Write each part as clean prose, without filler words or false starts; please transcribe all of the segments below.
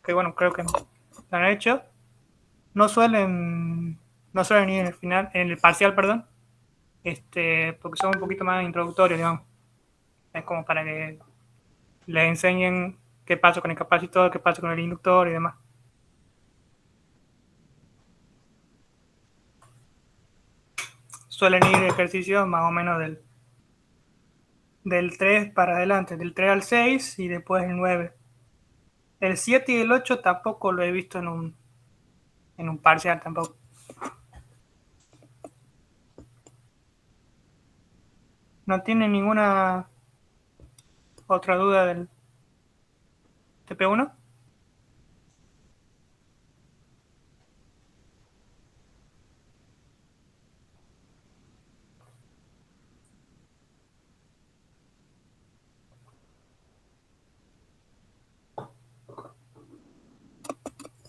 que bueno, creo que lo han hecho, no suelen ir en el final, en el parcial, perdón, porque son un poquito más introductorios, digamos. Es como para que les enseñen qué pasa con el capacitor, qué pasa con el inductor y demás. Suelen ir ejercicios más o menos del 3 para adelante, del 3 al 6 y después el 9. El 7 y el 8 tampoco lo he visto en un parcial tampoco. ¿No tiene ninguna otra duda del TP1?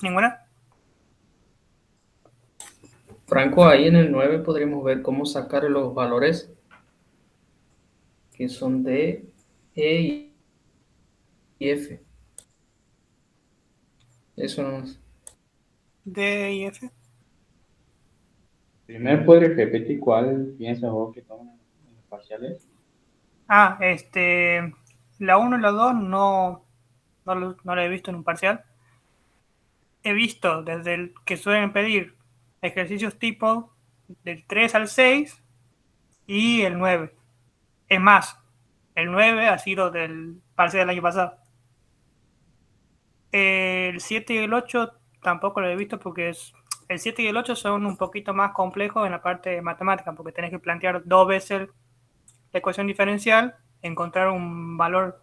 ¿Ninguna? Franco, ahí en el 9 podríamos ver cómo sacar los valores que son de E y F. Eso nos... D y F. Primero, ¿puedes repetir cuál piensas vos que toman en los parciales? Ah, la 1 y la 2 no la he visto en un parcial. He visto desde el que suelen pedir ejercicios tipo del 3 al 6 y el 9. Es más, el 9 ha sido del parcial del año pasado. El 7 y el 8 tampoco lo he visto porque el 7 y el 8 son un poquito más complejos en la parte matemática, porque tenés que plantear dos veces la ecuación diferencial, encontrar un valor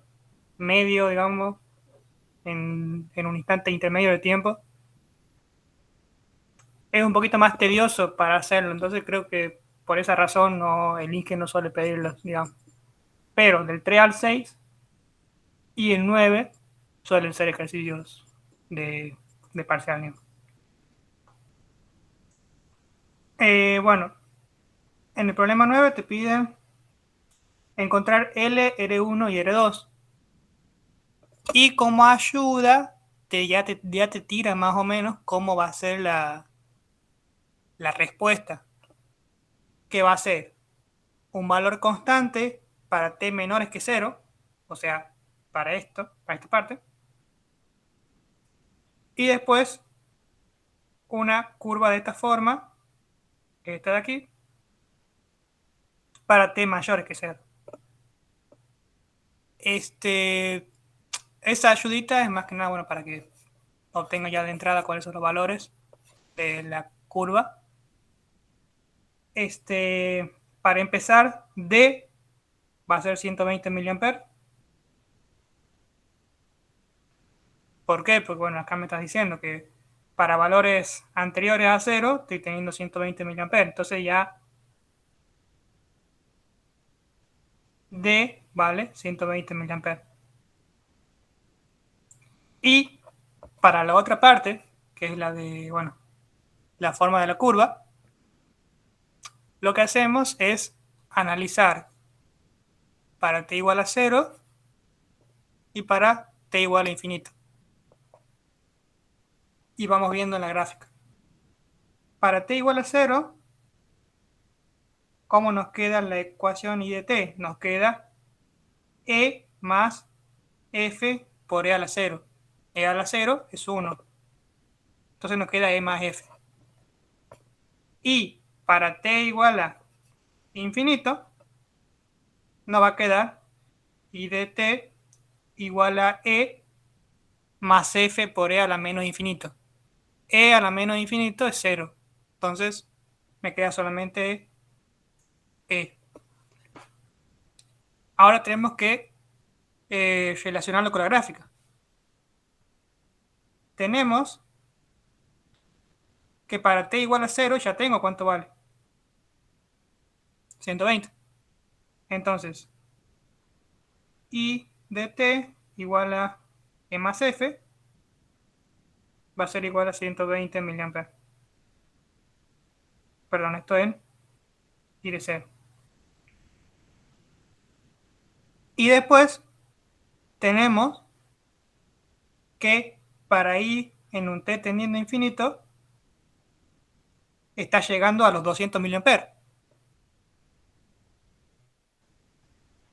medio, digamos, en un instante intermedio de tiempo. Es un poquito más tedioso para hacerlo, entonces creo que por esa razón el INGE no suele pedirlos, digamos. Pero del 3 al 6 y el 9 suelen ser ejercicios de parcial, digamos. Bueno, en el problema 9 te piden encontrar L, R1 y R2. Y como ayuda, ya te tira más o menos cómo va a ser la respuesta. Que va a ser un valor constante para t menores que 0, o sea, para esta parte. Y después una curva de esta forma, que está de aquí, para t mayores que 0. Esa ayudita es más que nada bueno para que obtenga ya de entrada cuáles son los valores de la curva. Para empezar, D va a ser 120 mA. ¿Por qué? Porque bueno, acá me estás diciendo que para valores anteriores a 0 estoy teniendo 120 mA. Entonces ya D vale 120 mA. Y para la otra parte, que es la de, bueno, la forma de la curva, lo que hacemos es analizar para t igual a 0 y para t igual a infinito. Y vamos viendo en la gráfica. Para t igual a 0, ¿cómo nos queda la ecuación I de t? Nos queda E más F por E a la 0. E a la 0 es 1. Entonces nos queda E más F. Y para t igual a infinito, nos va a quedar I de t igual a E más F por E a la menos infinito. E a la menos infinito es 0. Entonces me queda solamente E. Ahora tenemos que relacionarlo con la gráfica. Tenemos que para t igual a 0 ya tengo cuánto vale. 120. Entonces, I de t igual a E más F va a ser igual a 120 mA. Perdón, esto en I de 0. Y después tenemos que para I en un t tendiendo a infinito está llegando a los 200 mA.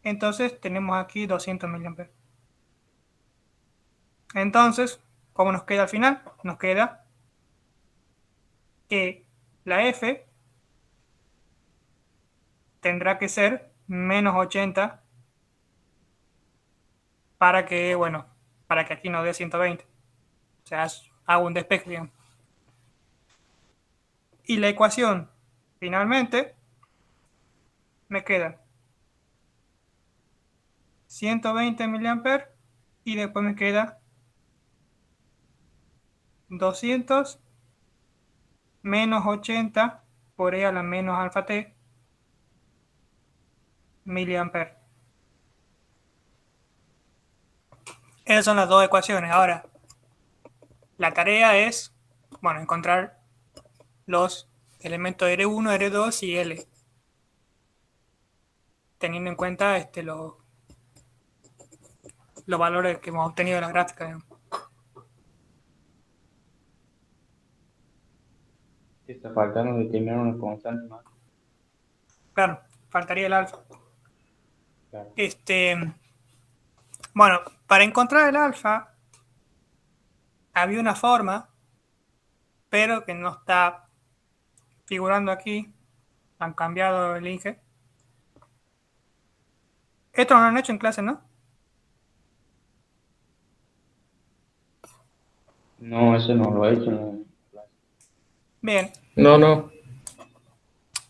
Entonces tenemos aquí 200 mA. Entonces, ¿cómo nos queda al final? Nos queda que la F tendrá que ser menos 80 para que, bueno, para que aquí nos dé 120. O sea, hago un despeje, digamos. Y la ecuación, finalmente, me queda 120 mA y después me queda 200 menos 80 por E a la menos alfa t miliamperes. Esas son las dos ecuaciones. Ahora, la tarea es, bueno, encontrar los elementos R1, R2 y L, teniendo en cuenta los valores que hemos obtenido de la gráfica, digamos. Si te falta no determinar una constante más. Claro, faltaría el alfa. Claro. Bueno, para encontrar el alfa había una forma, pero que no está figurando aquí. Han cambiado el Inge. Esto no lo han hecho en clase, ¿no? No, eso no lo he hecho en clase. Bien, No, no.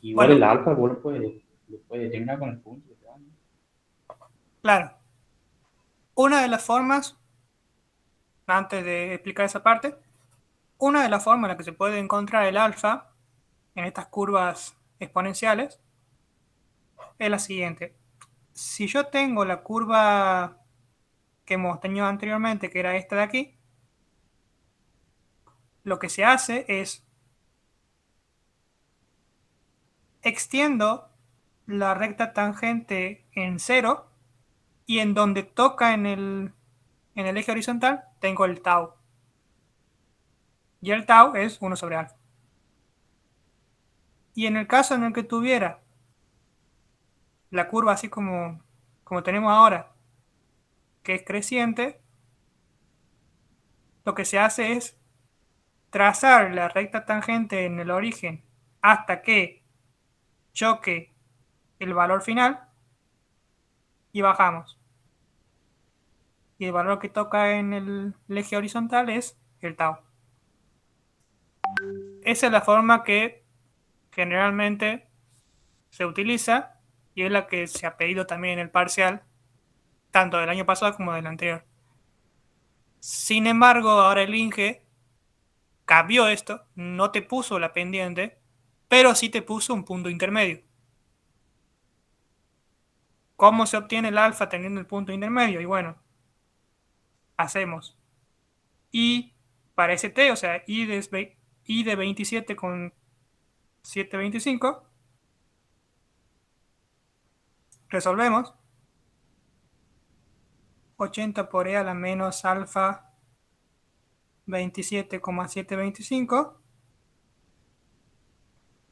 Igual bueno, el alfa, vos lo puedes determinar con el punto. ¿Verdad? claro. Una de las formas, antes de explicar esa parte, una de las formas en la que se puede encontrar el alfa en estas curvas exponenciales es la siguiente. Si yo tengo la curva que hemos tenido anteriormente, que era esta de aquí, lo que se hace es extiendo la recta tangente en cero y en donde toca en el eje horizontal tengo el tau. Y el tau es 1 sobre alfa. Y en el caso en el que tuviera la curva así como tenemos ahora, que es creciente, lo que se hace es trazar la recta tangente en el origen hasta que choque el valor final y bajamos. Y el valor que toca en el eje horizontal es el tau. Esa es la forma que generalmente se utiliza y es la que se ha pedido también en el parcial, tanto del año pasado como del anterior. Sin embargo, ahora el INGE cambió esto, no te puso la pendiente, pero sí te puso un punto intermedio. ¿Cómo se obtiene el alfa teniendo el punto intermedio? Y bueno, hacemos I para ST, o sea, I de 27 con 725. Resolvemos. 80 por E a la menos alfa 27,725.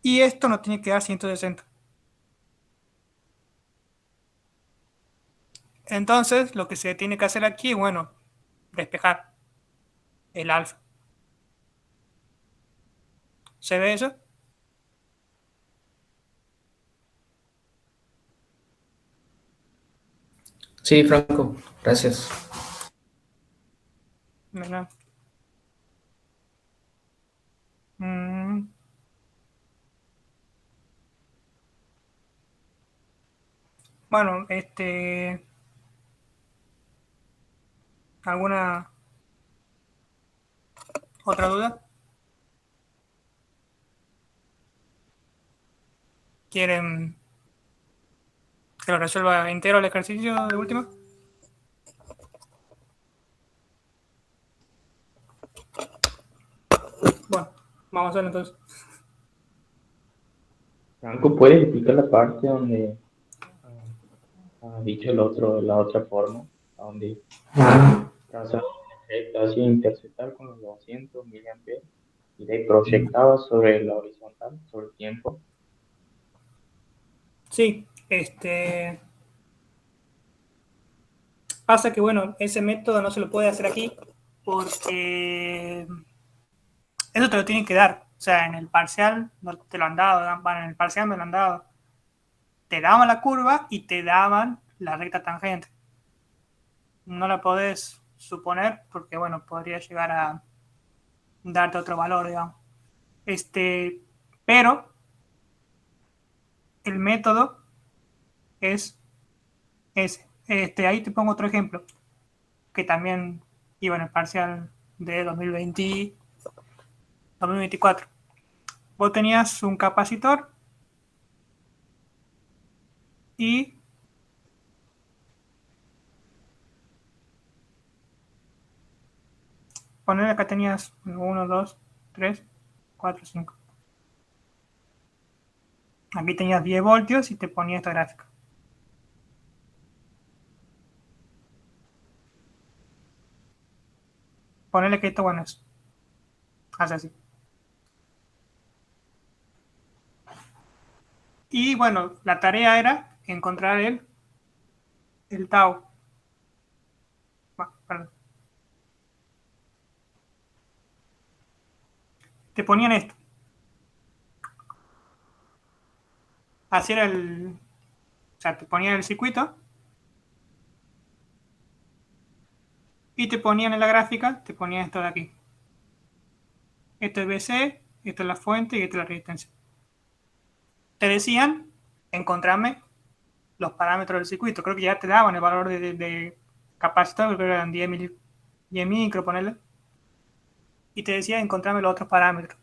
Y esto nos tiene que dar 160. Entonces, lo que se tiene que hacer aquí, bueno, despejar el alfa. ¿Se ve eso? Sí, Franco, gracias. ¿Verdad? Mm. Bueno, ¿alguna otra duda? ¿Quieren que lo resuelva entero el ejercicio de última? Bueno, vamos a hacerlo entonces. Franco, ¿puedes explicar la parte donde ha dicho la otra forma? A donde traza recta así interceptar con los 200 miliamperes y de ahí proyectaba sobre la horizontal, sobre el tiempo. Sí, pasa que, bueno, ese método no se lo puede hacer aquí porque eso te lo tienen que dar. O sea, en el parcial no te lo han dado, bueno, en el parcial me lo han dado. Te daban la curva y te daban la recta tangente. No la podés suponer porque, bueno, podría llegar a darte otro valor, digamos. Pero el método es ese. Ahí te pongo otro ejemplo, que también iba en el parcial de 2020, 2024. Vos tenías un capacitor y poner acá tenías 1, 2, 3, 4, 5. Aquí tenías 10 voltios y te ponía esta gráfica. Ponerle que esto, bueno, hace así. Y bueno, la tarea era encontrar el tau. Perdón. Te ponían esto. Así era o sea, te ponían el circuito y te ponían en la gráfica, te ponían esto de aquí. Esto es BC, esto es la fuente y esto es la resistencia. Te decían, encontrarme los parámetros del circuito. Creo que ya te daban el valor de capacitor, creo que eran 10 micro, ponerle. Y te decía, encontrarme los otros parámetros.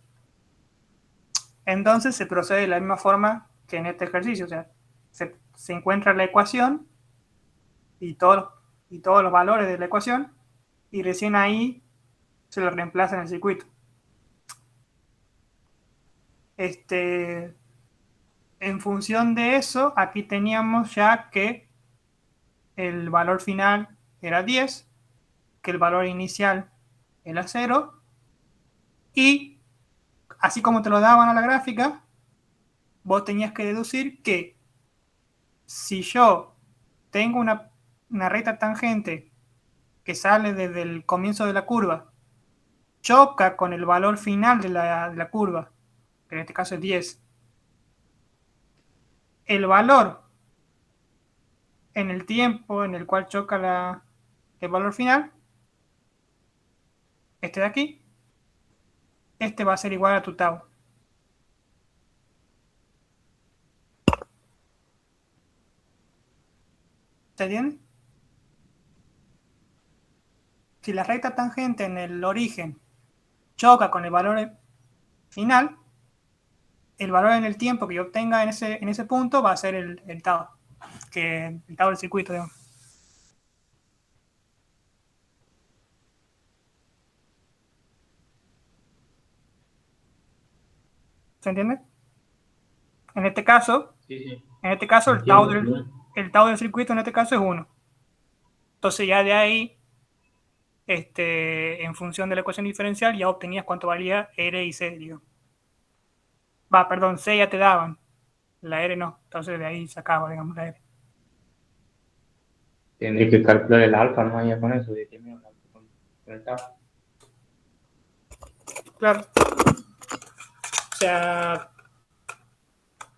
Entonces se procede de la misma forma que en este ejercicio. O sea, se encuentra la ecuación y todos los valores de la ecuación y recién ahí se lo reemplaza en el circuito. Este, en función de eso, aquí teníamos ya que el valor final era 10, que el valor inicial era 0, y así como te lo daban a la gráfica, vos tenías que deducir que si yo tengo una recta tangente que sale desde el comienzo de la curva, choca con el valor final de la curva, que en este caso es 10, el valor en el tiempo en el cual choca el valor final, este de aquí, este va a ser igual a tu tau. ¿Se entiende? Si la recta tangente en el origen choca con el valor final, el valor en el tiempo que yo obtenga en ese punto va a ser el tau, el tau del circuito, digamos. ¿Se entiende? En este caso, Sí, sí, el tau entiendo, del, entiendo. el tau del circuito en este caso es 1. Entonces ya de ahí, en función de la ecuación diferencial, ya obtenías cuánto valía R y C, digo. Perdón, C ya te daban, la R no. Entonces de ahí sacaba, digamos, la R. Tendré que calcular el alfa, ¿no? Ya con eso, determino el alfa con el tau. Claro. O sea,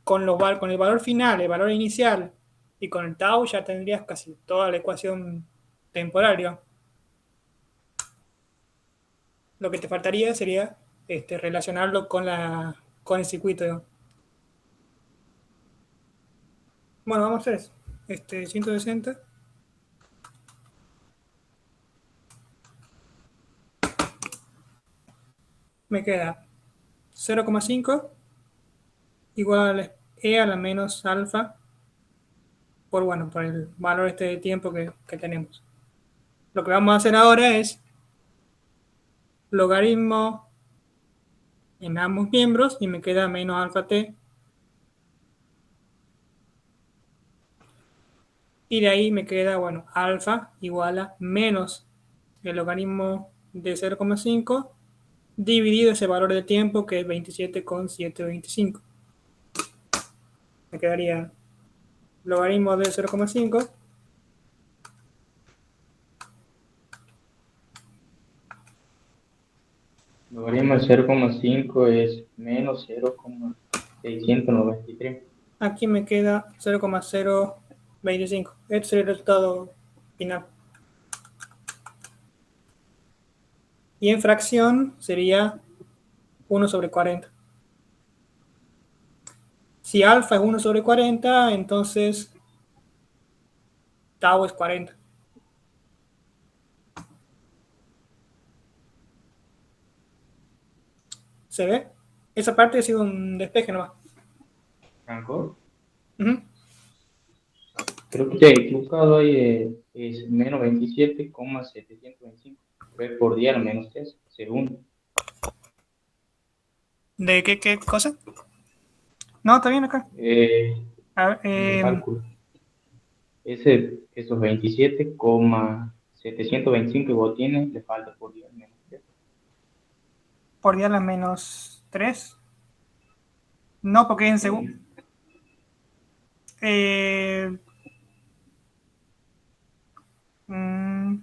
con el valor final, el valor inicial y con el tau ya tendrías casi toda la ecuación temporal, digamos. Lo que te faltaría sería relacionarlo con el circuito, digamos. Bueno, vamos a hacer eso. 160 me queda 0,5 igual a E a la menos alfa por el valor de tiempo que tenemos. Lo que vamos a hacer ahora es logaritmo en ambos miembros y me queda menos alfa t. Y de ahí me queda, bueno, alfa igual a menos el logaritmo de 0,5 dividido ese valor de tiempo que es 27,725. Me quedaría logaritmo de 0,5 Logaritmo de 0,5 es menos 0,693. aquí me queda 0,025. Este sería el resultado final. Y en fracción sería 1/40. Si alfa es 1/40, entonces tau es 40. ¿Se ve? Esa parte ha sido un despeje nomás. Franco, Ujú. creo que te he equivocado ahí, es menos 27,725. Pero es por día al menos 3 segundo. ¿De qué cosa? No, está bien acá. Eh, A ver, en el cálculo. Esos 27,725 que vos tienes, le falta por día al menos 3. por día a la -3. No, porque es en segundo. Sí, Eh, mm,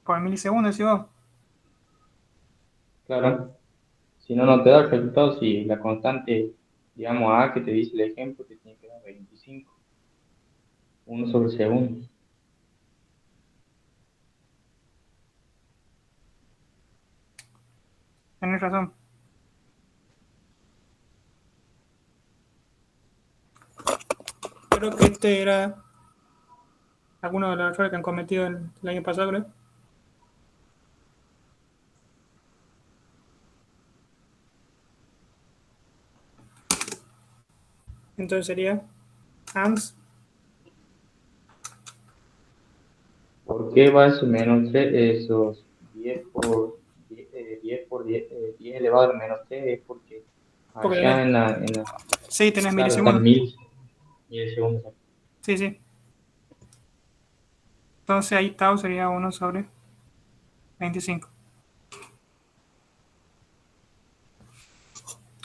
por milisegundos, digo. claro. Si no, no te da el resultado. Si la constante, digamos, A que te dice el ejemplo, te tiene que dar 25, 1/segundo. Tenés razón. Creo que este era alguno de los errores que han cometido el año pasado, creo. Entonces sería ANS. ¿Por qué va eso menos 3? Esos 10 por 10, 10 elevado a menos 3 es porque Porque allá sí, tenés claro, están milisegundos. milisegundos. Sí, sí. Entonces ahí tau sería 1/25.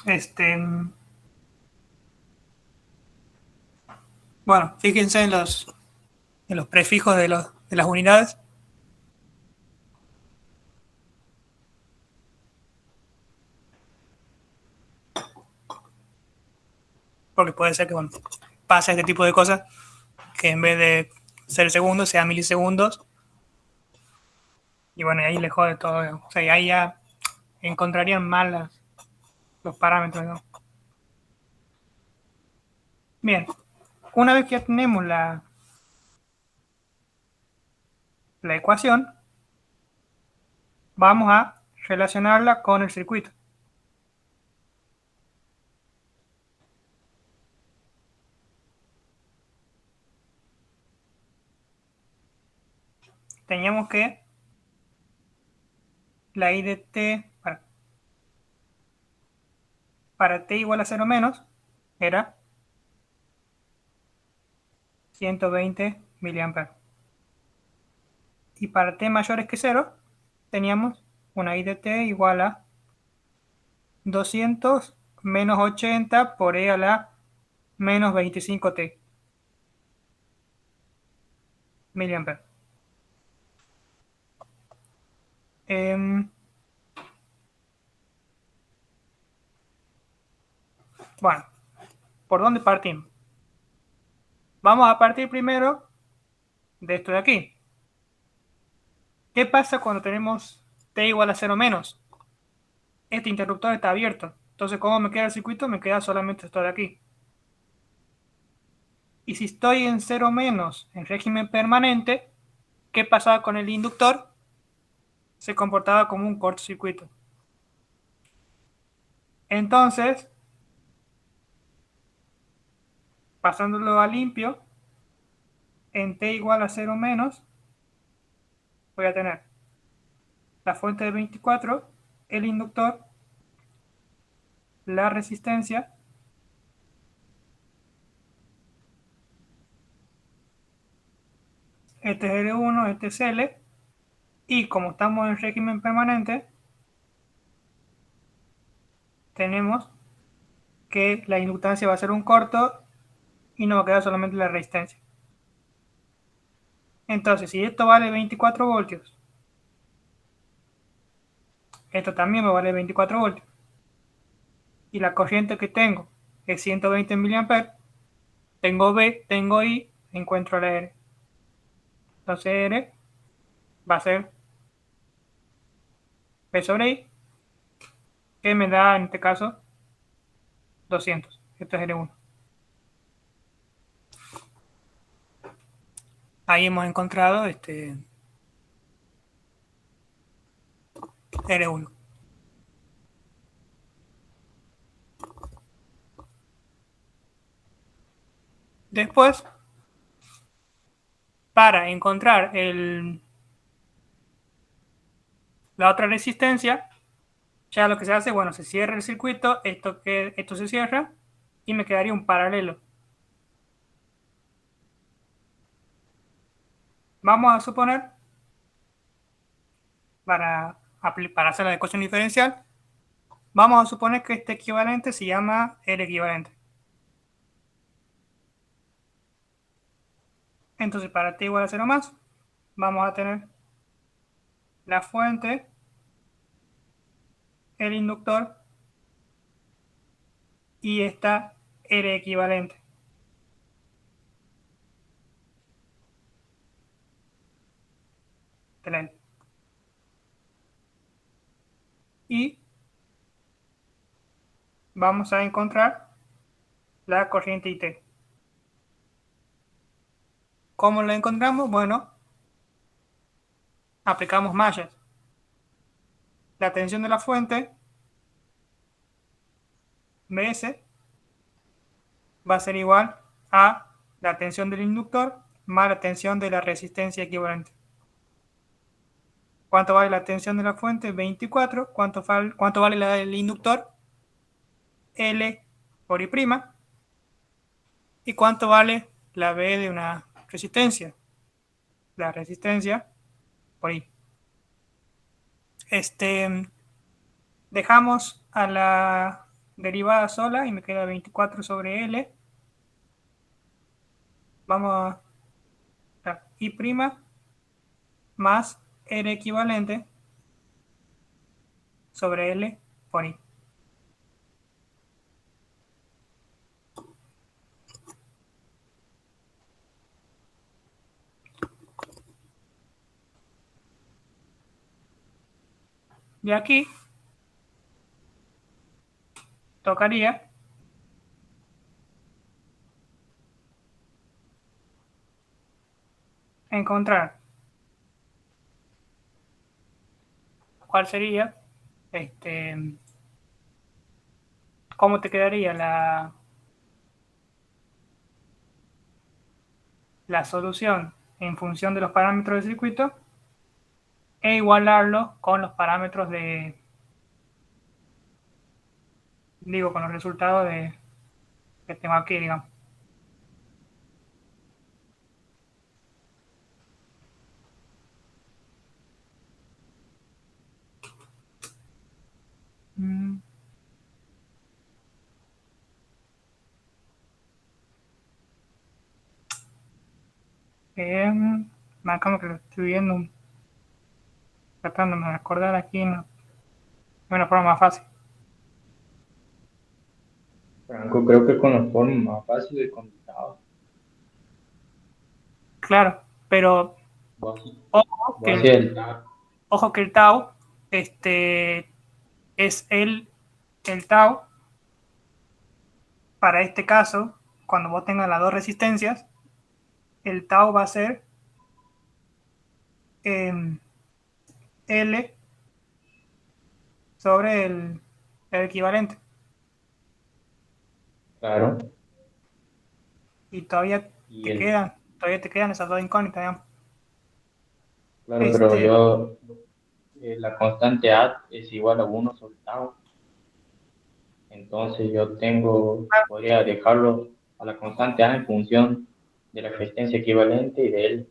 Este, bueno, fíjense en los prefijos de las unidades, porque puede ser que bueno, pase este tipo de cosas, que en vez de ser segundos sea milisegundos, y bueno, y ahí le jode todo. O sea, y ahí ya encontrarían mal los parámetros, ¿no? Bien, una vez que ya tenemos la ecuación, vamos a relacionarla con el circuito. Teníamos que la I de t para t igual a 0 menos era 120 miliamperes. Y para t mayores que 0 teníamos una I de t igual a 200 menos 80 por e a la menos 25t miliamperes. Em, bueno, ¿por dónde partimos? Vamos a partir primero de esto de aquí. ¿Qué pasa cuando tenemos t igual a 0 menos? Este interruptor está abierto. Entonces, ¿cómo me queda el circuito? Me queda solamente esto de aquí. Y si estoy en 0 menos, en régimen permanente, ¿qué pasaba con el inductor? Se comportaba como un cortocircuito. Entonces, pasándolo a limpio, en t igual a 0 menos, voy a tener la fuente de 24, el inductor, la resistencia, este es R1, este es L, y como estamos en régimen permanente, tenemos que la inductancia va a ser un corto y nos va a quedar solamente la resistencia. Entonces, si esto vale 24 voltios, esto también me vale 24 voltios, y la corriente que tengo es 120 mA, tengo B, tengo I, encuentro la R. Entonces R va a ser B sobre I, que me da en este caso 200. Esto es R1. Ahí hemos encontrado R1. Después, para encontrar la otra resistencia, ya lo que se hace, bueno, se cierra el circuito, esto se cierra y me quedaría un paralelo. Vamos a suponer, para hacer la ecuación diferencial, vamos a suponer que este equivalente se llama R equivalente. Entonces, para t igual a 0 más, vamos a tener la fuente, el inductor y esta R equivalente. Y vamos a encontrar la corriente IT. ¿Cómo la encontramos? Bueno, aplicamos mallas. La tensión de la fuente, Bs, va a ser igual a la tensión del inductor más la tensión de la resistencia equivalente. ¿Cuánto vale la tensión de la fuente? 24. ¿Cuánto vale la del inductor? L por I'. ¿Y cuánto vale la B de una resistencia? La resistencia por I. Dejamos a la derivada sola y me queda 24 sobre L. Vamos a I' más R equivalente sobre L por I. Y aquí tocaría encontrar cuál sería, cómo te quedaría la solución en función de los parámetros del circuito e igualarlo con los parámetros con los resultados que tengo aquí, digamos. Más como que lo estoy viendo, tratándome de acordar aquí de una forma más fácil. Franco, creo que con la forma más fácil de contar. Claro, pero ojo Voy a hacer el TAC. que el tau es el tau para este caso, cuando vos tengas las dos resistencias, el tau va a ser L sobre el equivalente. Claro. Y todavía Y te quedan esas dos incógnitas, digamos. claro, pero la constante A es igual a 1 sobre tau. Entonces podría dejarlo a la constante A en función de la resistencia equivalente y de él.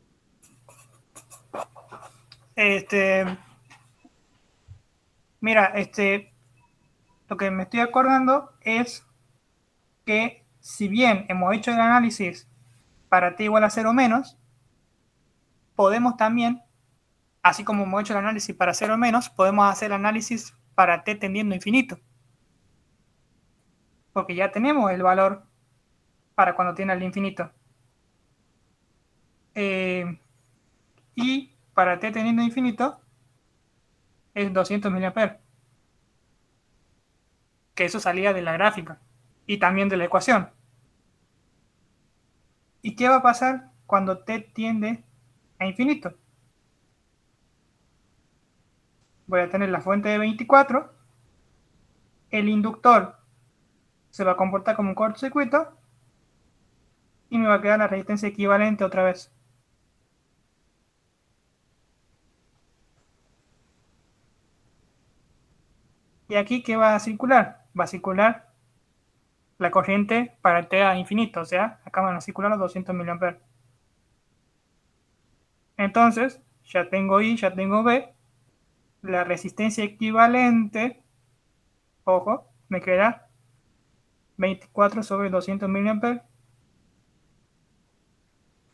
Este, mira, lo que me estoy acordando es que si bien hemos hecho el análisis para t igual a 0 menos, podemos también, así como hemos hecho el análisis para 0 menos, podemos hacer el análisis para t tendiendo a infinito. Porque ya tenemos el valor para cuando tiene al infinito. Y para t teniendo a infinito es 200 mA, que eso salía de la gráfica y también de la ecuación. ¿Y qué va a pasar cuando t tiende a infinito? Voy a tener la fuente de 24, el inductor se va a comportar como un cortocircuito y me va a quedar la resistencia equivalente otra vez. ¿Y aquí qué va a circular? Va a circular la corriente para t a infinito, o sea, acá van a circular los 200 mA. Entonces, ya tengo I, ya tengo B, la resistencia equivalente, ojo, me queda 24 sobre 200 mA,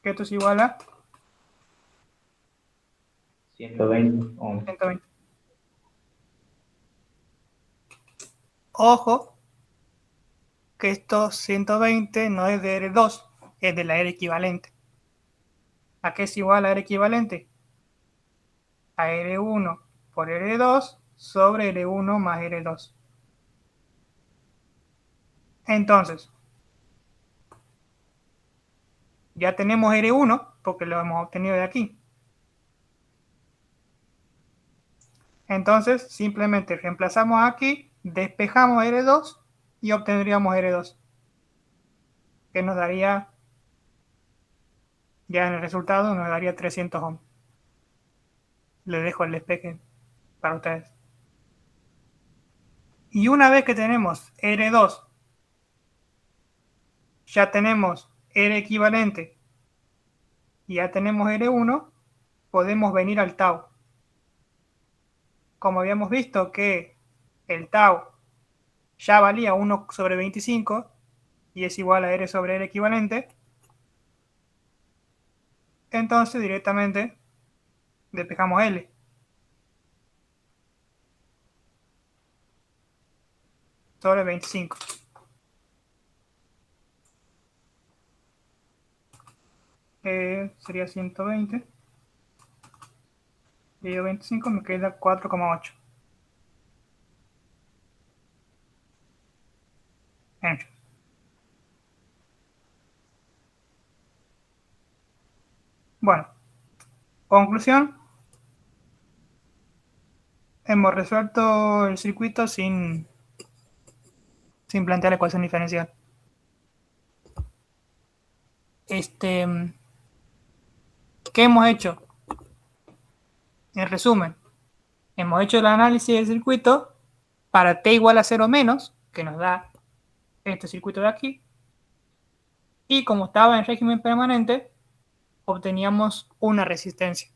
que esto es igual a 120 ohms. 120. Ojo, que esto 120 no es de R2, es de la R equivalente. ¿A qué es igual a R equivalente? A R1 por R2 sobre R1 más R2. Entonces, ya tenemos R1 porque lo hemos obtenido de aquí. Entonces, simplemente reemplazamos aquí, despejamos R2 y obtendríamos R2, que nos daría, ya en el resultado, nos daría 300 ohms. Les dejo el despeje para ustedes. Y una vez que tenemos R2, ya tenemos R equivalente y ya tenemos R1, podemos venir al tau. Como habíamos visto que el tau ya valía 1 sobre 25 y es igual a R sobre R equivalente, entonces directamente despejamos L. Sobre 25. Sería 120. Dividido 25 me queda 4,8. Bueno, conclusión. Hemos resuelto el circuito sin plantear la ecuación diferencial. ¿Qué hemos hecho? En resumen, hemos hecho el análisis del circuito para t igual a 0 menos, que nos da este circuito de aquí, y como estaba en régimen permanente, obteníamos una resistencia.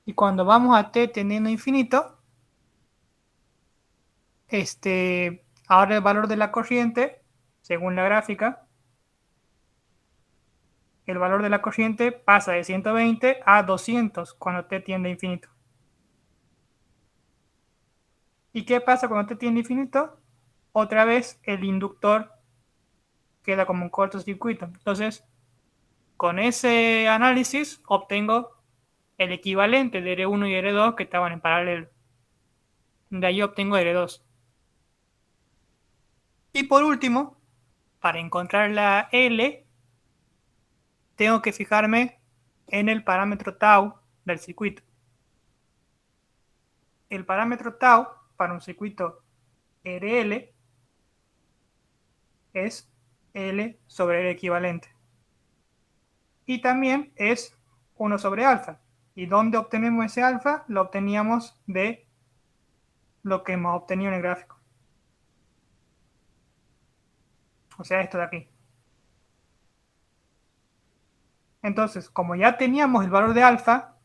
Y cuando vamos a t tendiendo a infinito, ahora el valor de la corriente, según la gráfica, el valor de la corriente pasa de 120 a 200 cuando t tiende a infinito. ¿Y qué pasa cuando t tiende a infinito? Otra vez el inductor queda como un cortocircuito. Entonces, con ese análisis obtengo el equivalente de R1 y R2 que estaban en paralelo. De ahí obtengo R2. Y por último, para encontrar la L, tengo que fijarme en el parámetro tau del circuito. El parámetro tau para un circuito RL es L sobre L equivalente. Y también es 1 sobre alfa. ¿Y dónde obtenemos ese alfa? Lo obteníamos de lo que hemos obtenido en el gráfico. O sea, esto de aquí. Entonces, como ya teníamos el valor de alfa,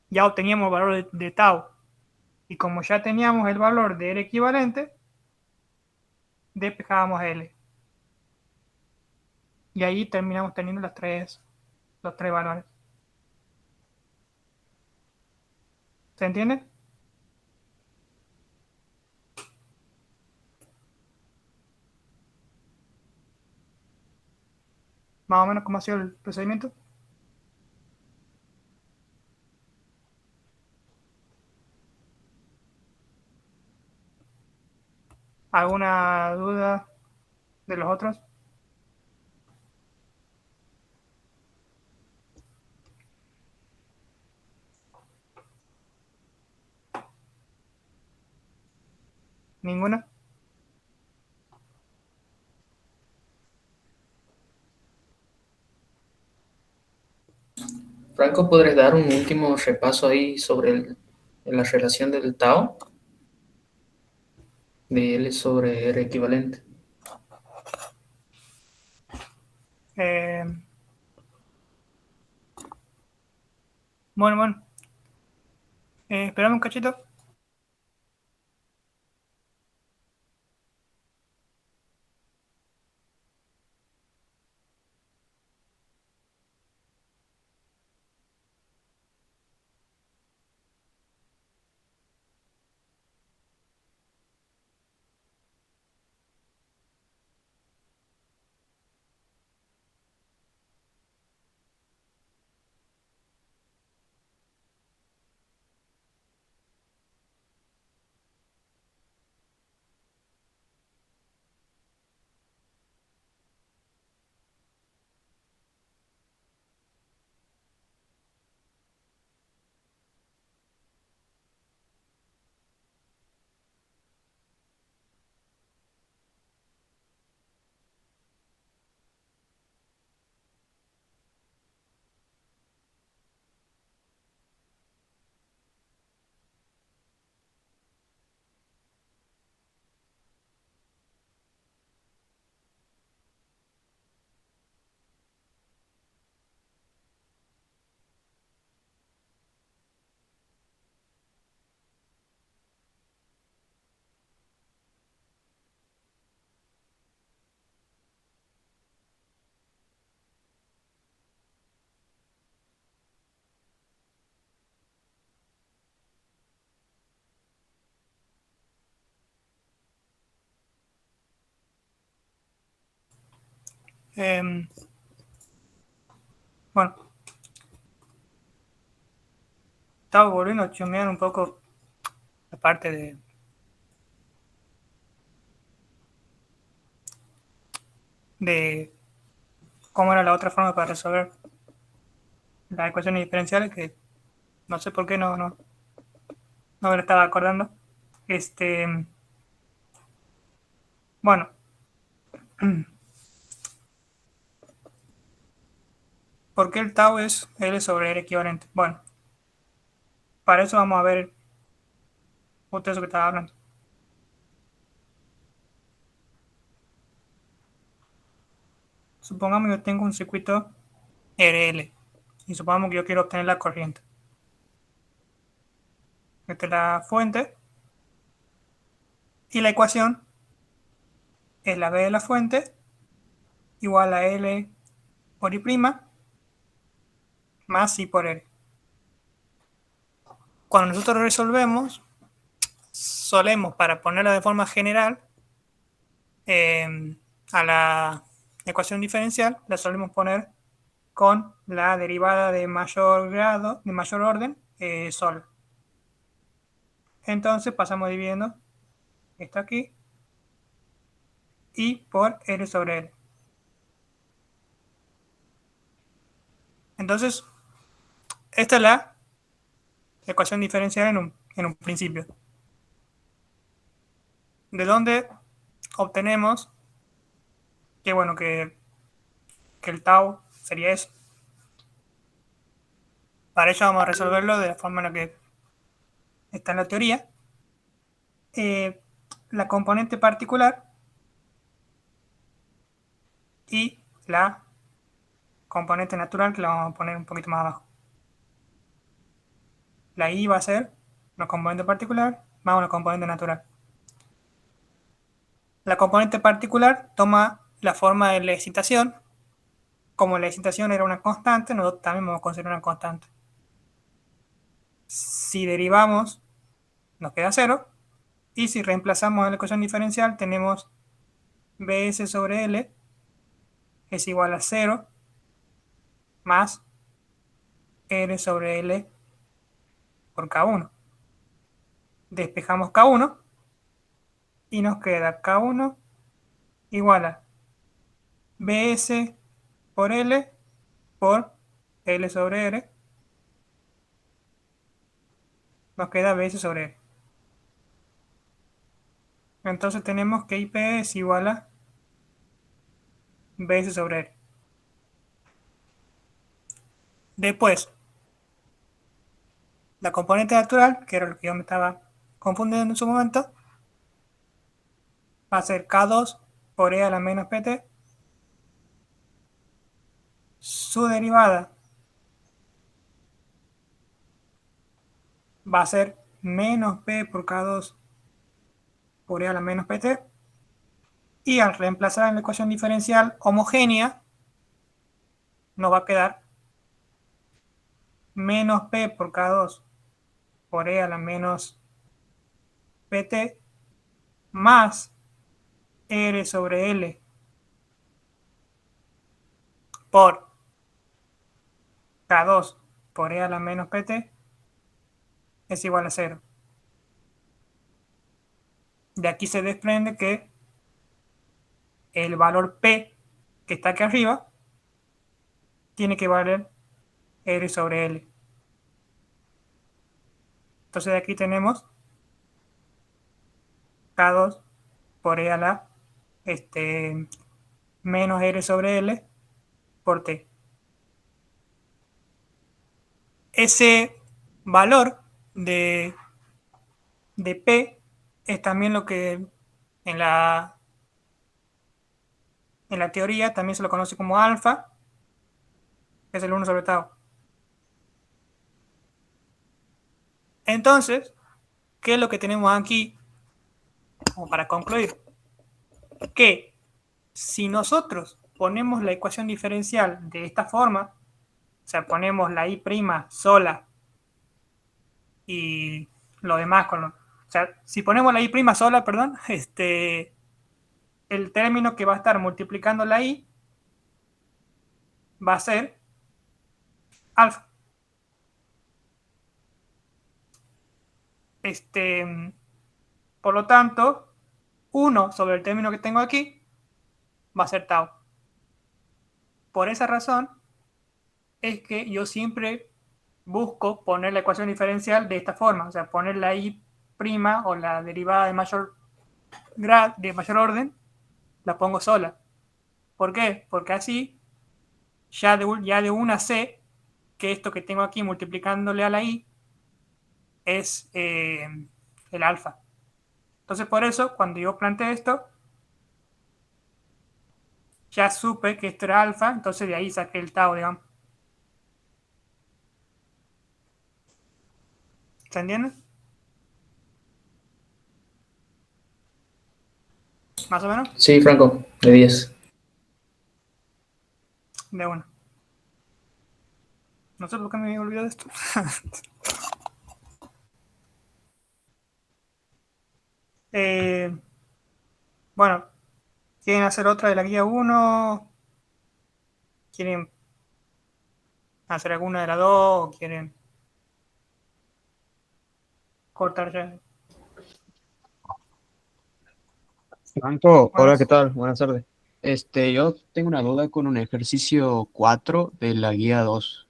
ya obteníamos el valor de tau. Y como ya teníamos el valor de L equivalente, despejábamos L. Y ahí terminamos teniendo los tres valores. ¿Se entiende? Más o menos cómo ha sido el procedimiento. ¿Alguna duda de los otros? ¿Ninguna? Franco, ¿podrías dar un último repaso ahí sobre la relación del tau de L sobre R equivalente? Eh, bueno. Esperame un cachito. Eh, bueno, estaba volviendo a chumear un poco la parte de cómo era la otra forma para resolver las ecuaciones diferenciales, que no sé por qué no me lo estaba acordando. Bueno, ¿por qué el tau es L sobre R equivalente? Bueno, para eso vamos a ver justo eso que estaba hablando. Supongamos que yo tengo un circuito RL y supongamos que yo quiero obtener la corriente. Esta es la fuente y la ecuación es la B de la fuente igual a L por I' más I por R. Cuando nosotros resolvemos, solemos, para ponerlo de forma general, a la ecuación diferencial, la solemos poner con la derivada de mayor grado, de mayor orden, sola. Entonces pasamos dividiendo esto aquí y por R sobre L. Entonces, esta es la ecuación diferencial en un principio. ¿De dónde obtenemos que, bueno, que el tau sería eso? Para ello vamos a resolverlo de la forma en la que está en la teoría. La componente particular y la componente natural que la vamos a poner un poquito más abajo. La I va a ser una componente particular más una componente natural. La componente particular toma la forma de la excitación. Como la excitación era una constante, nosotros también vamos a considerar una constante. Si derivamos, nos queda 0. Y si reemplazamos en la ecuación diferencial, tenemos Bs sobre L es igual a 0 más R sobre L por K1. Despejamos K1 y nos queda K1 igual a Bs por L por L sobre R. Nos queda Bs sobre R. Entonces tenemos que IP es igual a Bs sobre R. Después, la componente natural, que era lo que yo me estaba confundiendo en su momento, va a ser K2 por E a la menos PT. Su derivada va a ser menos P por K2 por E a la menos PT. Y al reemplazar en la ecuación diferencial homogénea, nos va a quedar menos P por K2 por E a la menos PT más R sobre L por K2 por E a la menos PT es igual a 0. De aquí se desprende que el valor P que está aquí arriba tiene que valer R sobre L. Entonces de aquí tenemos K2 por E a la menos R sobre L por T. Ese valor de P es también lo que en la teoría también se lo conoce como alfa, que es el 1 sobre tau. Entonces, ¿qué es lo que tenemos aquí? Como para concluir, que si nosotros ponemos la ecuación diferencial de esta forma, o sea, ponemos la I' sola y lo demás con lo, o sea, si ponemos la I' sola, perdón, el término que va a estar multiplicando la I va a ser alfa. Por lo tanto, 1 sobre el término que tengo aquí va a ser tau. Por esa razón es que yo siempre busco poner la ecuación diferencial de esta forma, o sea, poner la I' o la derivada de mayor orden, la pongo sola. ¿Por qué? Porque así ya de una sé que esto que tengo aquí multiplicándole a la I es el alfa. Entonces por eso, cuando yo planteé esto, ya supe que esto era alfa, entonces de ahí saqué el tau, digamos. ¿Se entiende? ¿Más o menos? Sí, Franco, de 10. De una. No sé por qué me olvidé de esto. Bueno, ¿quieren hacer otra de la guía 1? ¿Quieren hacer alguna de las dos? ¿O quieren cortar ya? Franco, hola, ¿qué Buenas. tal? Buenas tardes. Yo tengo una duda con un ejercicio 4 de la guía 2.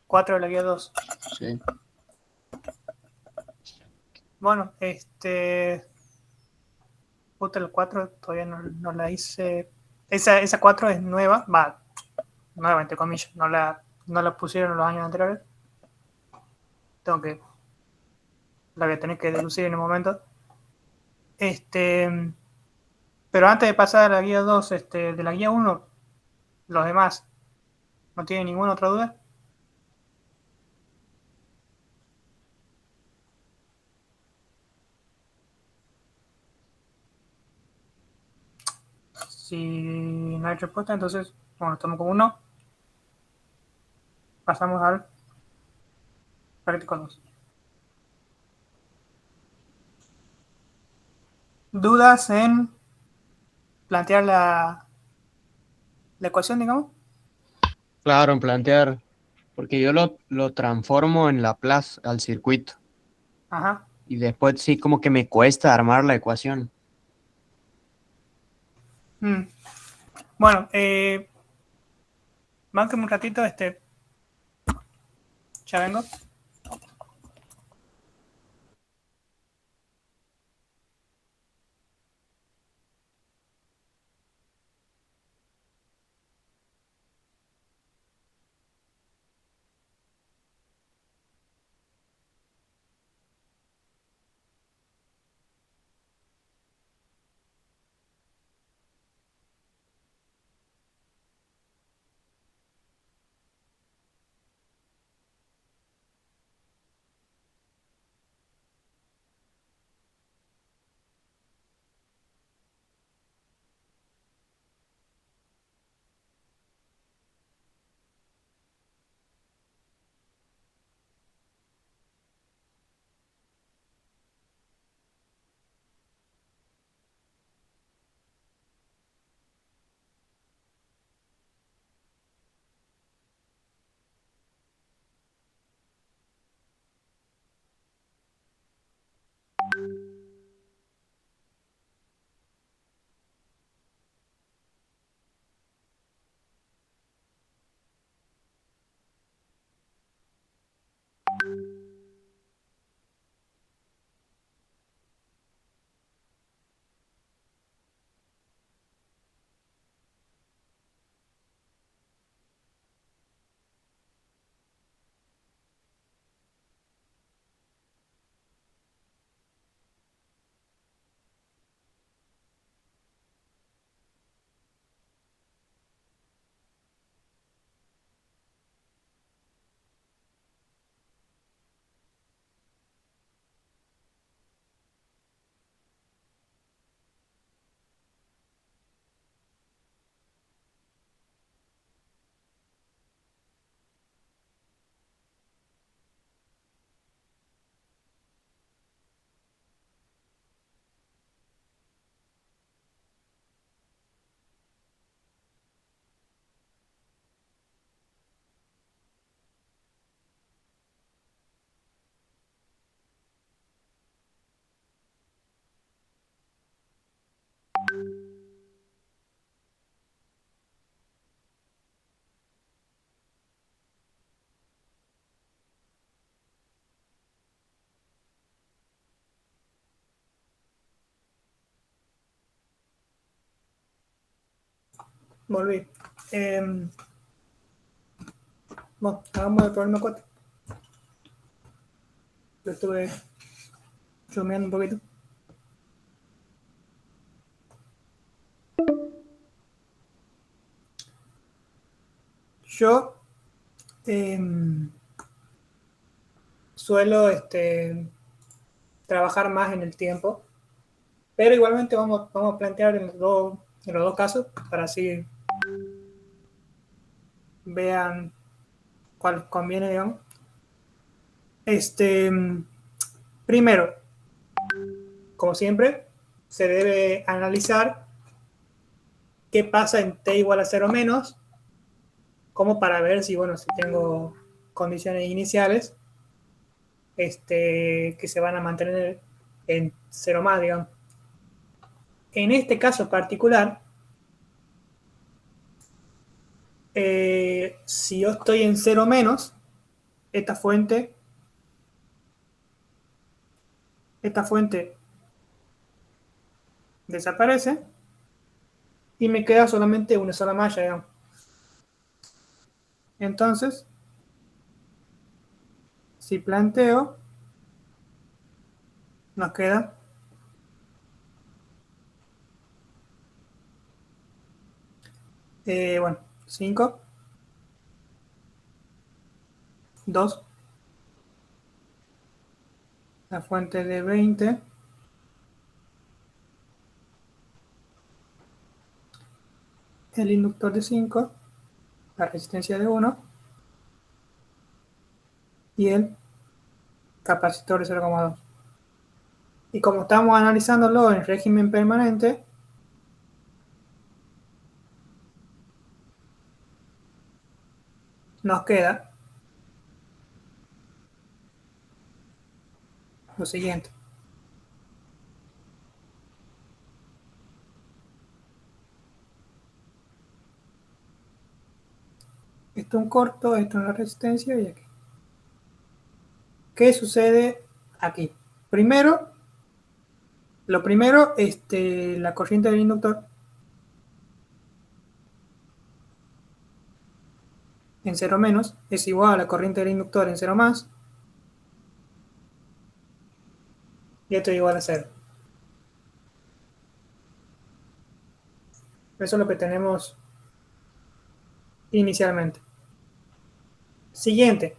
4 de la guía 2. Sí. Bueno, puta, el 4 todavía no la hice. Esa 4 es nueva, va, nueva entre comillas, no la pusieron en los años anteriores. Tengo que, la voy a tener que deducir en un momento. Pero antes de pasar a la guía 2, de la guía 1, los demás, ¿No tiene ninguna otra duda? Si no hay respuesta, entonces, bueno, tomo como uno. Pasamos al práctico 2. ¿Dudas en plantear la ecuación, digamos? Claro, en plantear, porque yo lo transformo en Laplace al circuito Ajá. y después sí como que me cuesta armar la ecuación. Mm. Bueno, bánqueme un ratito, ya vengo. Volví. Bueno, hagamos el problema 4. Lo estuve chumeando un poquito. Yo suelo trabajar más en el tiempo, pero igualmente vamos a plantear en los dos casos para así vean cuál conviene, digamos. Este, Primero, como siempre, se debe analizar qué pasa en t igual a 0 menos, como para ver si, bueno, si tengo condiciones iniciales que se van a mantener en 0 más, digamos. En este caso particular, si yo estoy en 0 menos, esta fuente, esta fuente desaparece y me queda solamente una sola malla, digamos. Entonces, si planteo, nos queda bueno, 5 2, la fuente de 20, el inductor de 5, la resistencia de 1 y el capacitor de 0,2. Y como estamos analizándolo en régimen permanente, nos queda lo siguiente. Esto es un corto, esto es la resistencia y aquí. ¿Qué sucede aquí? Lo primero, la corriente del inductor en 0 menos es igual a la corriente del inductor en 0 más, y esto es igual a 0. Eso es lo que tenemos inicialmente. Siguiente.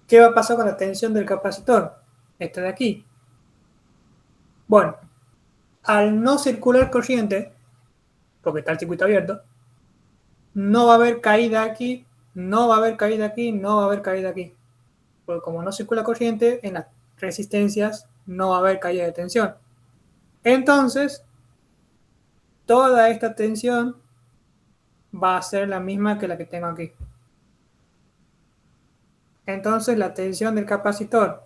¿Qué va a pasar con la tensión del capacitor? Esta de aquí. Bueno, al no circular corriente, porque está el circuito abierto, no va a haber caída aquí, no va a haber caída aquí, no va a haber caída aquí. Porque como no circula corriente, en las resistencias no va a haber caída de tensión. Entonces, toda esta tensión va a ser la misma que la que tengo aquí. Entonces, la tensión del capacitor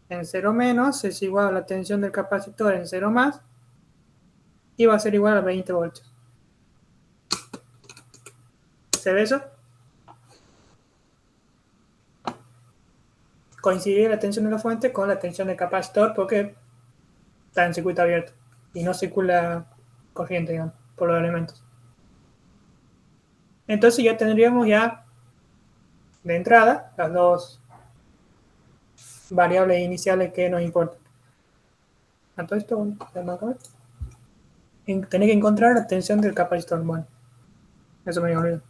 en 0 menos es igual a la tensión del capacitor en 0 más y va a ser igual a 20 voltios. ¿Se ve eso? Coincide la tensión de la fuente con la tensión del capacitor porque está en circuito abierto y no circula corriente, digamos, por los elementos. Entonces ya tendríamos ya de entrada las dos variables iniciales que nos importan. Tanto esto, tener que encontrar la tensión del capacitor. Bueno, eso me olvidó.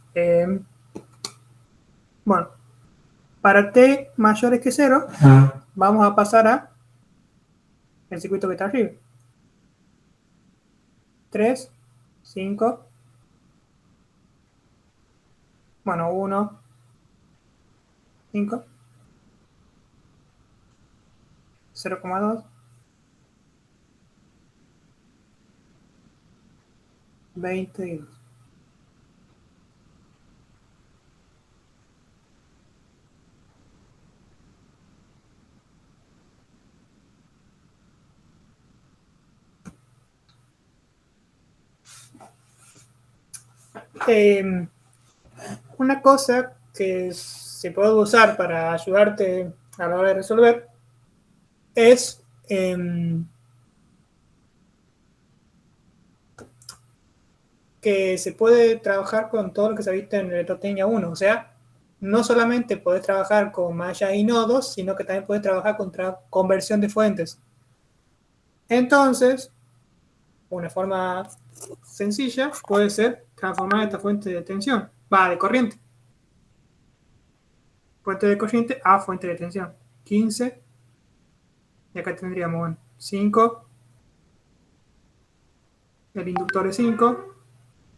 Bueno, para t mayores que 0, vamos a pasar a el circuito que está arriba. 3, 5, bueno, 1, 5, 0,2, 20 y 2. Una cosa que se puede usar para ayudarte a la hora de resolver es que se puede trabajar con todo lo que se ha visto en Electrotecnia 1. O sea, no solamente puedes trabajar con mallas y nodos, sino que también puedes trabajar con conversión de fuentes. Entonces, una forma sencilla puede ser transformar esta fuente de tensión, de corriente. Fuente de corriente a fuente de tensión. 15. Y acá tendríamos, bueno, 5. El inductor de 5.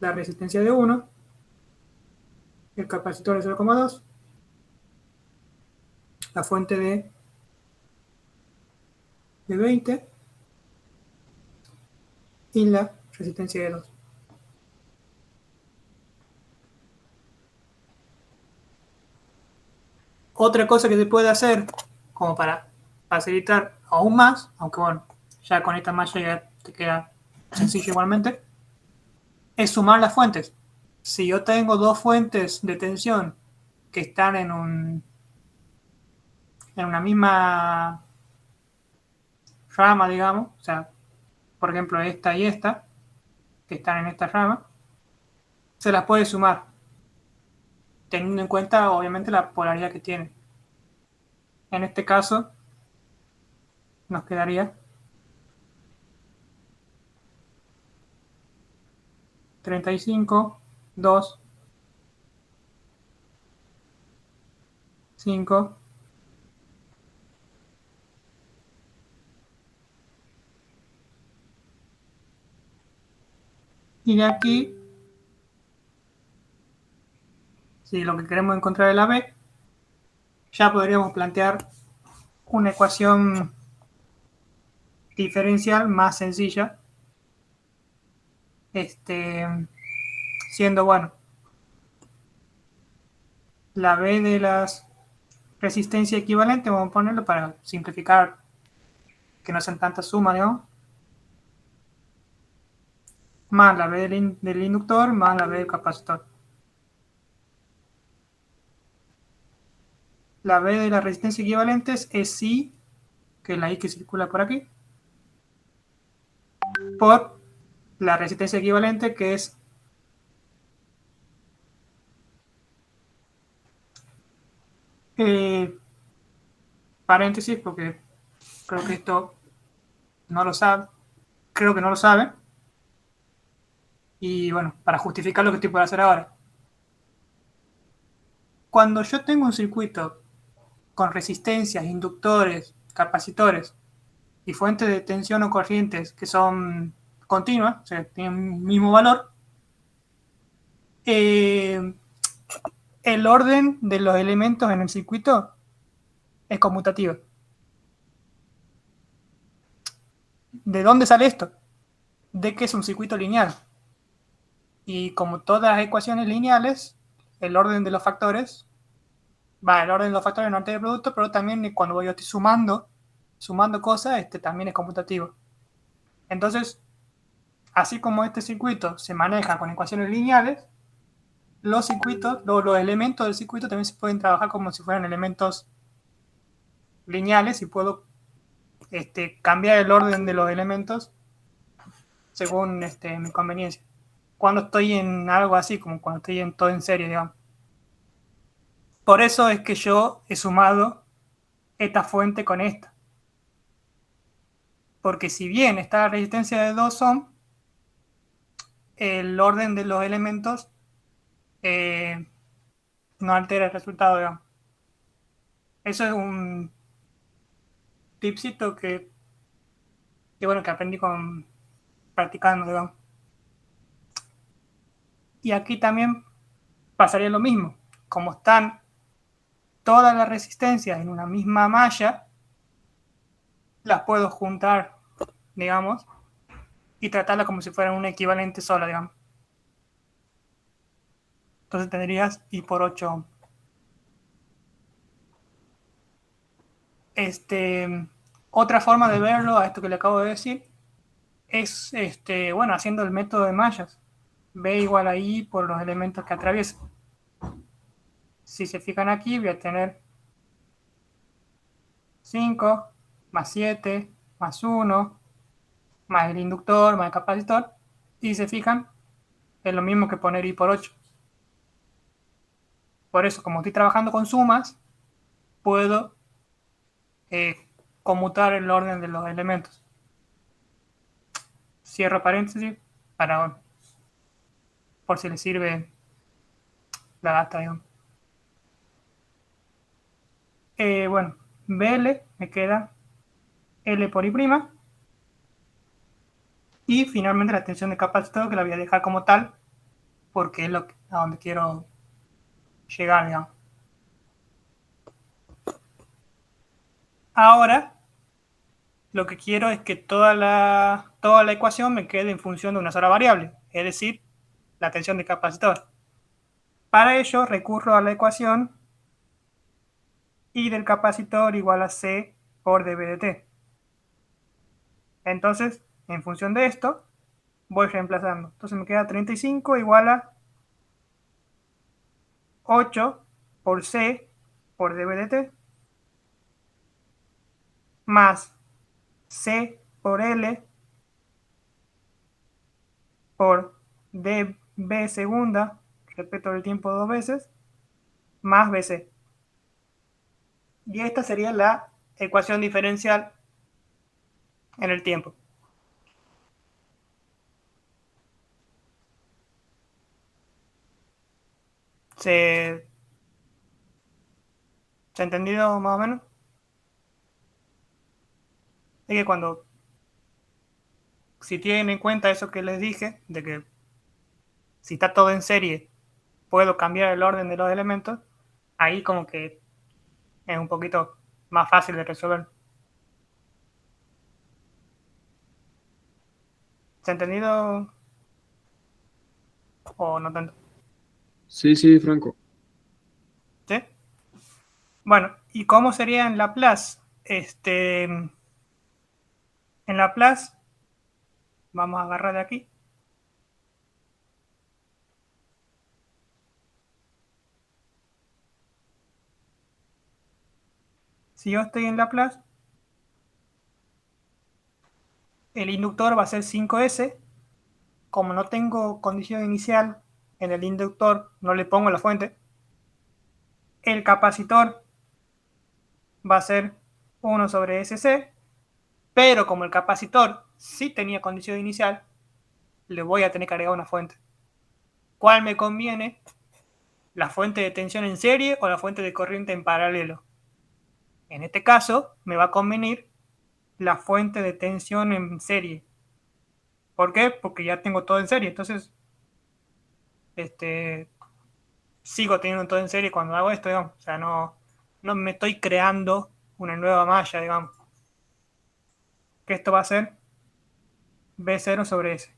La resistencia de 1. El capacitor de 0,2. La fuente de 20. Y la resistencia de 2. Otra cosa que se puede hacer como para facilitar aún más, aunque bueno, ya con esta malla ya te queda sencillo igualmente, es sumar las fuentes. Si yo tengo dos fuentes de tensión que están en una misma rama, digamos, o sea, por ejemplo esta y esta, que están en esta rama, se las puede sumar, teniendo en cuenta obviamente la polaridad que tienen. En este caso, nos quedaría 35, 2, 5. Y de aquí, si lo que queremos encontrar es la B, ya podríamos plantear una ecuación diferencial más sencilla, siendo, bueno, la B de las resistencias equivalentes, vamos a ponerlo para simplificar, que no sean tantas sumas, ¿no? Más la B del inductor, más la B del capacitor. La B de las resistencias equivalentes es I, que es la I que circula por aquí, por la resistencia equivalente, que es paréntesis, porque creo que esto no lo sabe, creo que no lo sabe, y bueno, para justificar lo que estoy por hacer ahora. Cuando yo tengo un circuito con resistencias, inductores, capacitores y fuentes de tensión o corrientes que son continuas, o sea, tienen un mismo valor, eh, el orden de los elementos en el circuito es conmutativo. ¿De dónde sale esto? De que es un circuito lineal. Y como todas las ecuaciones lineales, el orden de los factores, el orden de los factores no altera el producto, pero también cuando yo estoy sumando cosas, también es conmutativo. Entonces, así como este circuito se maneja con ecuaciones lineales, los circuitos, los elementos del circuito también se pueden trabajar como si fueran elementos lineales y puedo cambiar el orden de los elementos según mi conveniencia. Cuando estoy en algo así, como cuando estoy en todo en serie, digamos. Por eso es que yo he sumado esta fuente con esta. Porque si bien está la resistencia de 2 ohm, el orden de los elementos eh, no altera el resultado, digamos. Eso es un tipcito bueno, que aprendí practicando, digamos. Y aquí también pasaría lo mismo. Como están todas las resistencias en una misma malla, las puedo juntar, digamos, y tratarla como si fueran un equivalente sola, digamos. Entonces tendrías I por 8 ohm. Otra forma de verlo a esto que le acabo de decir es, bueno, haciendo el método de mallas. B igual a I por los elementos que atraviesa. Si se fijan aquí, voy a tener 5 más 7 más 1 más el inductor más el capacitor. Y si se fijan, es lo mismo que poner I por 8. Por eso, como estoy trabajando con sumas, puedo conmutar el orden de los elementos. Cierro paréntesis para por si les sirve la data, digamos. Bueno, BL me queda L por I'. Y finalmente la tensión de capacitor, que la voy a dejar como tal, porque es a donde quiero llegar, digamos. Ahora, lo que quiero es que toda la ecuación me quede en función de una sola variable, es decir, la tensión de capacitor. Para ello, recurro a la ecuación I del capacitor igual a C por dB de T. Entonces, en función de esto, voy reemplazando. Entonces me queda 35 igual a 8 por C por dB de T más C por L por dB segunda, repito el tiempo dos veces, más BC. Y esta sería la ecuación diferencial en el tiempo. ¿Se ¿Se ha entendido más o menos? Es que si tienen en cuenta eso que les dije, de que si está todo en serie, puedo cambiar el orden de los elementos, ahí como que es un poquito más fácil de resolver. ¿Se ha entendido o no tanto? Sí, sí, Franco. ¿Sí? Bueno, ¿y cómo sería en Laplace? En Laplace, vamos a agarrar de aquí. Si yo estoy en Laplace, el inductor va a ser 5S. Como no tengo condición inicial en el inductor, no le pongo la fuente. El capacitor va a ser 1 sobre SC, pero como el capacitor sí tenía condición inicial, le voy a tener que agregar una fuente. ¿Cuál me conviene? ¿La fuente de tensión en serie o la fuente de corriente en paralelo? En este caso, me va a convenir la fuente de tensión en serie. ¿Por qué? Porque ya tengo todo en serie. Entonces, sigo teniendo todo en serie cuando hago esto, digamos. O sea, no me estoy creando una nueva malla, digamos. Que esto va a ser B0 sobre S.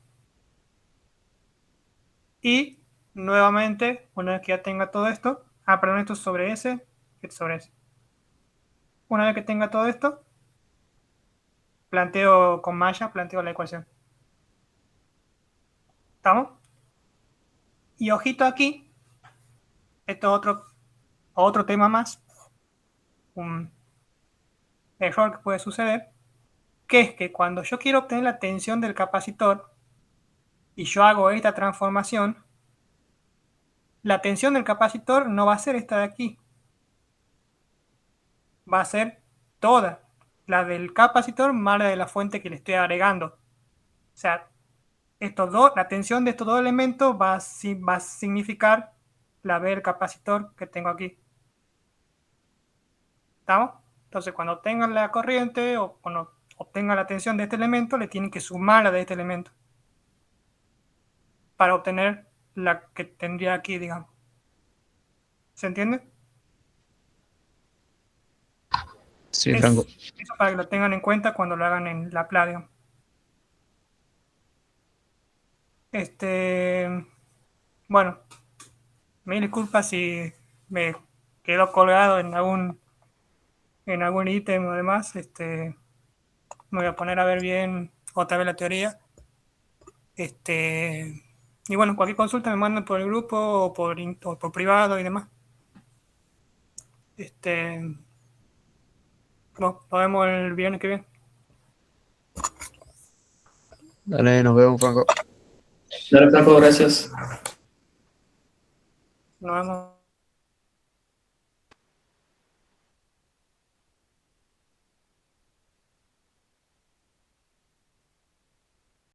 Y nuevamente, una vez que ya tenga todo esto, perdón, esto es sobre S, esto es sobre S. Una vez que tenga todo esto, planteo con malla, planteo la ecuación. ¿Estamos? Y ojito aquí, esto es otro tema más, un error que puede suceder, que es que cuando yo quiero obtener la tensión del capacitor y yo hago esta transformación, la tensión del capacitor no va a ser esta de aquí, va a ser toda la del capacitor más la de la fuente que le estoy agregando. O sea, la tensión de estos dos elementos va a significar la B del capacitor que tengo aquí. ¿Estamos? Entonces, cuando obtengan la corriente o cuando obtengan la tensión de este elemento, le tienen que sumar la de este elemento para obtener la que tendría aquí, digamos. ¿Se entiende? Sí, Franco. Eso para que lo tengan en cuenta cuando lo hagan en la PLA, digamos. Bueno, mil disculpas si me quedo colgado en algún ítem o demás. Me voy a poner a ver bien otra vez la teoría. Y bueno, cualquier consulta me mandan por el grupo o por privado y demás. Bueno, nos vemos el viernes que viene. Dale, nos vemos, Franco. Dale, Franco, gracias. Nos vemos.